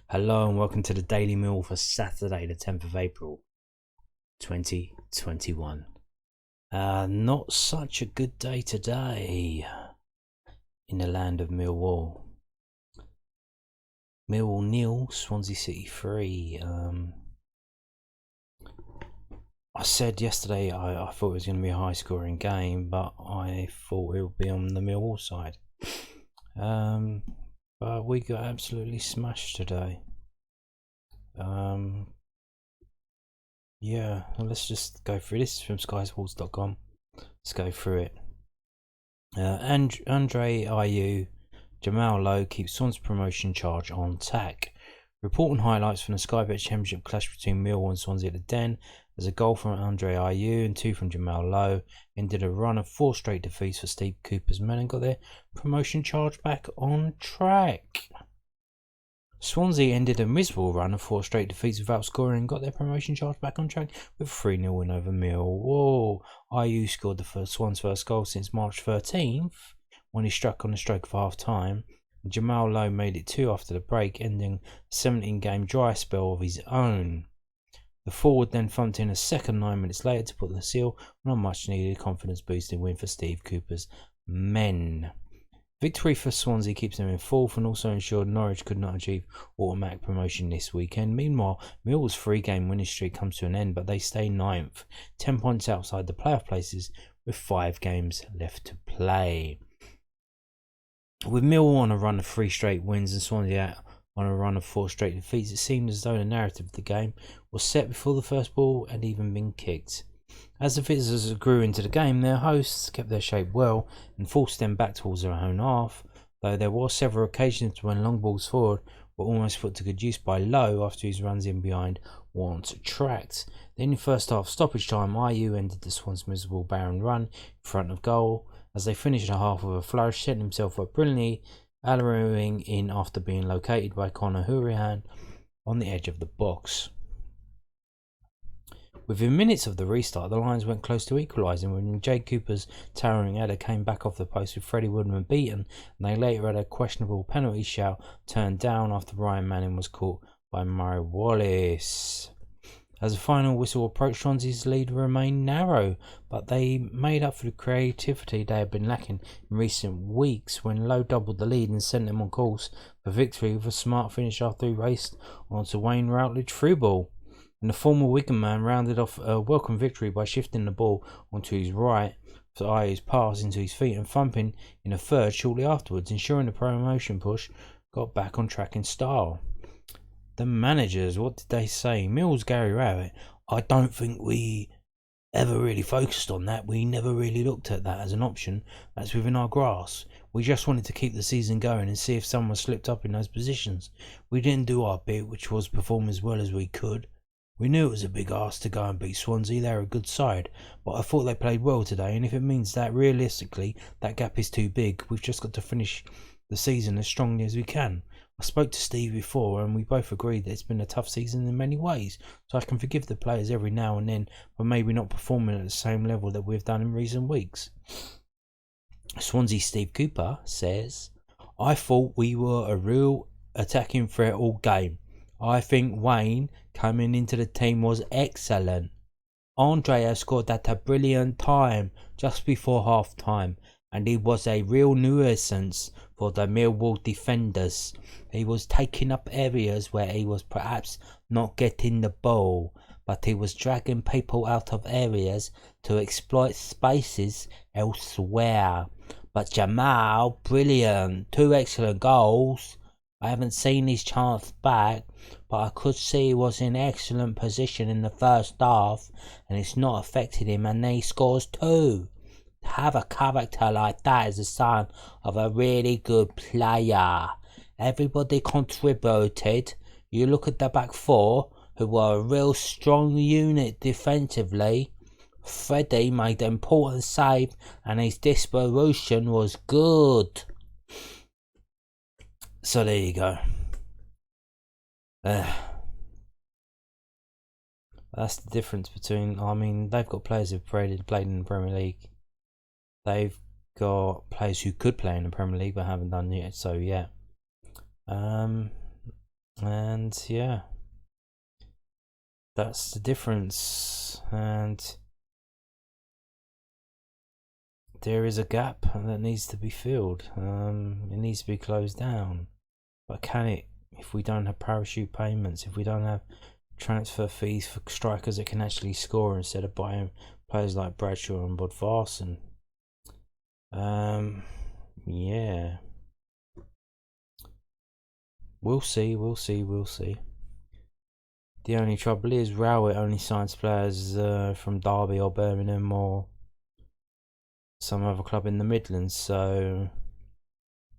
Hello and welcome to the Daily Meal for Saturday, the 10th of April, 2021. Not such a good day today in the land of Millwall. Millwall 0, Swansea City 3. I said yesterday I thought it was going to be a high scoring game, but I thought it would be on the Millwall side. But we got absolutely smashed today. Yeah, well, let's just go through this from skysports.com. Let's go through it. Andre Ayew, Jamal Lowe keeps Swansea promotion charge on tack. Report and highlights from the Sky Bet Championship clash between Millwall and Swansea at the Den. There's a goal from Andre Ayew and 2 from Jamal Lowe. Ended a run of 4 straight defeats for Steve Cooper's men and got their promotion charge back on track. Swansea ended a miserable run of 4 straight defeats without scoring and got their promotion charge back on track with a 3-0 win over Millwall. Ayew scored the Swans' first goal since March 13th when he struck on the stroke of half time. Jamal Lowe made it 2 after the break, ending a 17-game dry spell of his own. The forward then thumped in a second 9 minutes later to put the seal on a much-needed confidence-boosting win for Steve Cooper's men. Victory for Swansea keeps them in 4th and also ensured Norwich could not achieve automatic promotion this weekend. Meanwhile, Millwall's 3-game winning streak comes to an end, but they stay 9th, 10 points outside the playoff places with 5 games left to play. With Millwall on a run of 3 straight wins and Swansea on a run of 4 straight defeats, it seemed as though the narrative of the game was set before the first ball had even been kicked. As the visitors grew into the game, their hosts kept their shape well and forced them back towards their own half, though there were several occasions when long balls forward were almost put to good use by Lowe after his runs in behind weren't tracked. Then in first half stoppage time, Ayew ended the Swans' miserable barren run in front of goal as they finished the half with a flourish, setting himself up brilliantly, allowing in after being located by Conor Hourihane on the edge of the box. Within minutes of the restart, the Lions went close to equalising when Jay Cooper's towering header came back off the post with Freddie Woodman beaten, and they later had a questionable penalty shout turned down after Ryan Manning was caught by Murray Wallace. As the final whistle approached, Swansea's lead remained narrow, but they made up for the creativity they had been lacking in recent weeks when Lowe doubled the lead and sent them on course for victory with a smart finish after he raced onto Wayne Routledge through ball. And the former Wigan man rounded off a welcome victory by shifting the ball onto his right for Ayew's pass into his feet and thumping in a third shortly afterwards, ensuring the promotion push got back on track in style. The managers, what did they say? Mills, Gary Rowett, I don't think we ever really focused on that. We never really looked at that as an option. That's within our grasp. We just wanted to keep the season going and see if someone slipped up in those positions. We didn't do our bit, which was perform as well as we could. We knew it was a big ask to go and beat Swansea. They're a good side, but I thought they played well today, and if it means that realistically that gap is too big, we've just got to finish the season as strongly as we can. I spoke to Steve before and we both agreed that it's been a tough season in many ways, so I can forgive the players every now and then for maybe not performing at the same level that we've done in recent weeks. Swansea Steve Cooper says, I thought we were a real attacking threat all game. I think Wayne coming into the team was excellent. Andrea scored at a brilliant time just before half time, and he was a real nuisance for the Millwall defenders. He was taking up areas where he was perhaps not getting the ball, but he was dragging people out of areas to exploit spaces elsewhere. But Jamal, brilliant, 2 excellent goals. I haven't seen his chance back, but I could see he was in excellent position in the first half, and it's not affected him, and then he scores 2. To have a character like that is a sign of a really good player. Everybody contributed. You look at the back 4, who were a real strong unit defensively. Freddie made an important save, and his distribution was good. So there you go. That's the difference between, they've got players who've played in the Premier League. They've got players who could play in the Premier League but haven't done it so yet. And yeah, that's the difference. And there is a gap that needs to be filled. It needs to be closed down. But can it, if we don't have parachute payments, if we don't have transfer fees for strikers that can actually score instead of buying players like Bradshaw and Bodvarsson? Yeah. We'll see. The only trouble is Rowett only signs players from Derby or Birmingham or some other club in the Midlands, so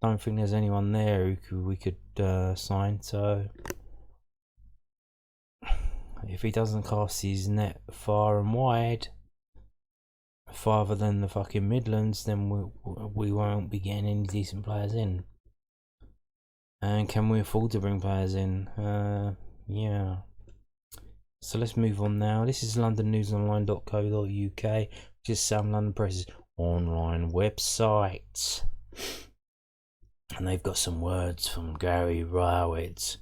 I don't think there's anyone there who we could sign. So if he doesn't cast his net far and wide, farther than the fucking Midlands, then we won't be getting any decent players in. And can we afford to bring players in? Yeah. So let's move on now. This is londonnewsonline.co.uk, which is South London Press's online website. And they've got some words from Gary Rowett.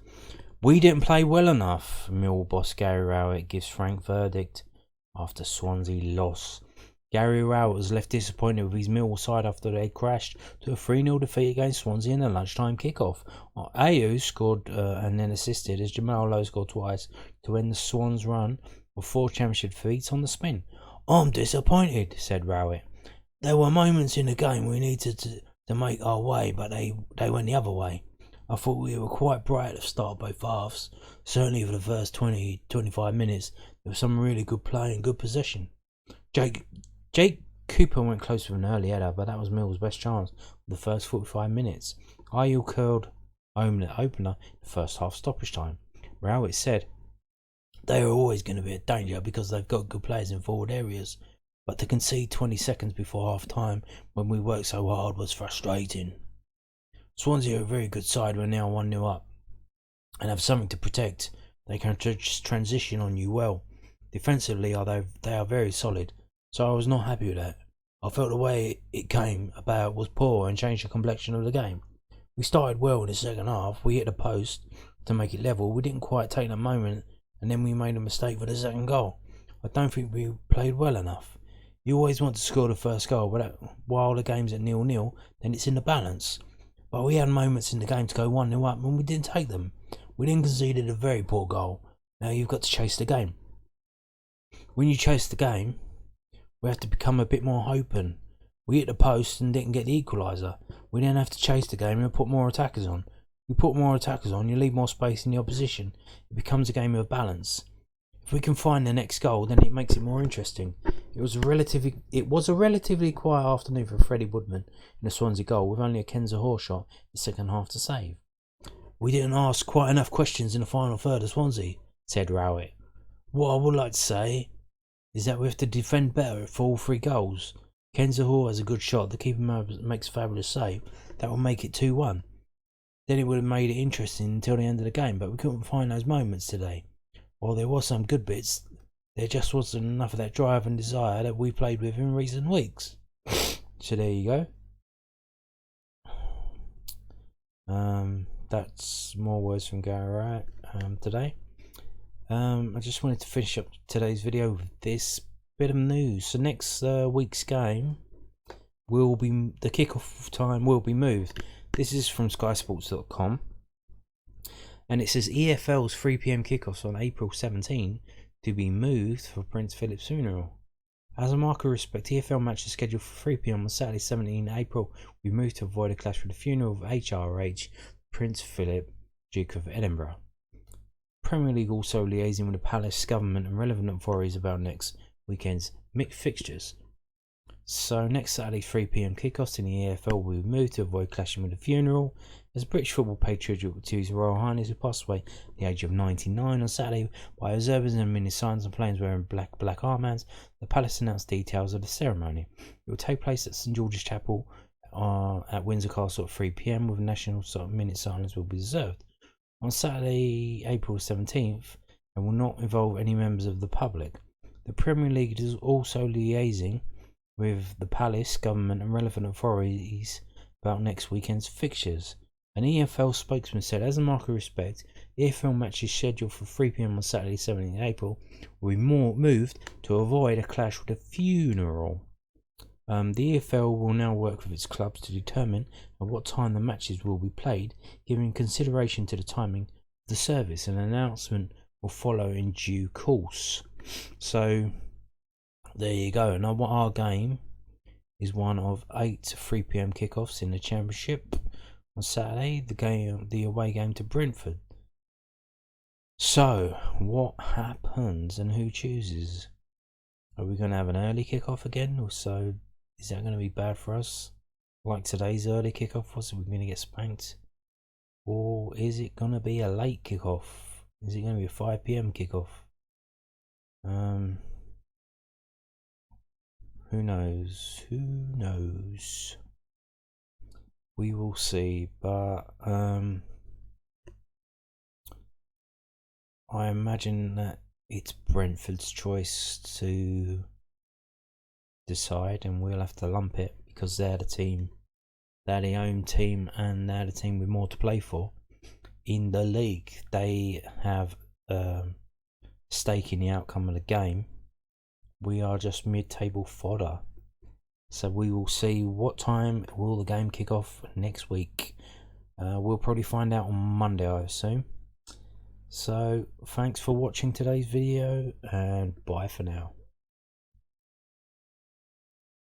We didn't play well enough. Millwall boss Gary Rowett gives frank verdict after Swansea loss. Gary Rowett was left disappointed with his Millwall side after they crashed to a 3-0 defeat against Swansea in the lunchtime kickoff. Ayew scored and then assisted as Jamal Lowe scored twice to end the Swans' run of 4 championship defeats on the spin. I'm disappointed, said Rowett. There were moments in the game we needed to make our way, but they went the other way. I thought we were quite bright at the start of both halves. Certainly for the first 20-25 minutes, there was some really good play and good possession. Jake Cooper went close with an early header, but that was Mill's best chance for the first 45 minutes. Ayew curled home the opener in the first half stoppage time. Rowett said, they are always going to be a danger because they've got good players in forward areas, but to concede 20 seconds before half time when we worked so hard was frustrating. Swansea are a very good side. We're now 1-0 up and have something to protect. They can transition on you well. Defensively, they are very solid. So I was not happy with that. I felt the way it came about was poor and changed the complexion of the game. We started well in the second half. We hit the post to make it level. We didn't quite take the moment, and then we made a mistake for the second goal. I don't think we played well enough. You always want to score the first goal, but while the game's at 0-0, then it's in the balance. But we had moments in the game to go 1-0 up, and we didn't take them. We then conceded a very poor goal. Now you've got to chase the game. When you chase the game, we have to become a bit more open. We hit the post and didn't get the equaliser. We then have to chase the game and put more attackers on. You put more attackers on, you leave more space in the opposition. It becomes a game of balance. If we can find the next goal, then it makes it more interesting. It was a relatively quiet afternoon for Freddie Woodman in a Swansea goal, with only a Kenza Hoare shot in the second half to save. We didn't ask quite enough questions in the final third of Swansea, said Rowett. What I would like to say is that we have to defend better for all 3 goals. Kenza Hoare has a good shot. The keeper makes a fabulous save. That will make it 2-1. Then it would have made it interesting until the end of the game, but we couldn't find those moments today. While there was some good bits, there just wasn't enough of that drive and desire that we played with in recent weeks. So there you go. That's more words from Gary Rowett today. I just wanted to finish up today's video with this bit of news. So next week's game will be, the kickoff time will be moved. This is from skysports.com, and it says EFL's 3 PM kickoffs on April 17 to be moved for Prince Philip's funeral. As a mark of respect, EFL matches scheduled for 3 PM on Saturday 17 April will be moved to avoid a clash with the funeral of HRH Prince Philip, Duke of Edinburgh. Premier League also liaising with the Palace government and relevant authorities about next weekend's mixed fixtures. So next Saturday 3 PM kickoffs in the EFL will be moved to avoid clashing with the funeral, as British football paid tribute to His Royal Highness, who passed away at the age of 99 on Saturday by observers and many signs and planes wearing black armbands. The Palace announced details of the ceremony. It will take place at St George's Chapel at Windsor Castle at 3 PM, with a national minute silence will be observed. On Saturday, April 17th, and will not involve any members of the public. The Premier League is also liaising with the Palace government and relevant authorities about next weekend's fixtures. An EFL spokesman said, as a mark of respect, EFL matches scheduled for 3 p.m. on Saturday 17th April will be moved to avoid a clash with a funeral. The EFL will now work with its clubs to determine at what time the matches will be played, giving consideration to the timing of the service. An announcement will follow in due course. So there you go. Now, our game is one of 8 3 p.m. kickoffs in the Championship on Saturday. The away game to Brentford. So what happens and who chooses? Are we going to have an early kickoff again, or so? Is that going to be bad for us? Like today's early kickoff was, are we going to get spanked? Or is it going to be a late kickoff? Is it going to be a 5 p.m. kickoff? Who knows? Who knows? We will see, but I imagine that it's Brentford's choice to decide, and we'll have to lump it because they're the team, they're the home team, and they're the team with more to play for in the league. They have stake in the outcome of the game. We are just mid-table fodder. So we will see what time will the game kick off next week. We'll probably find out on Monday, I assume. So thanks for watching today's video, and bye for now.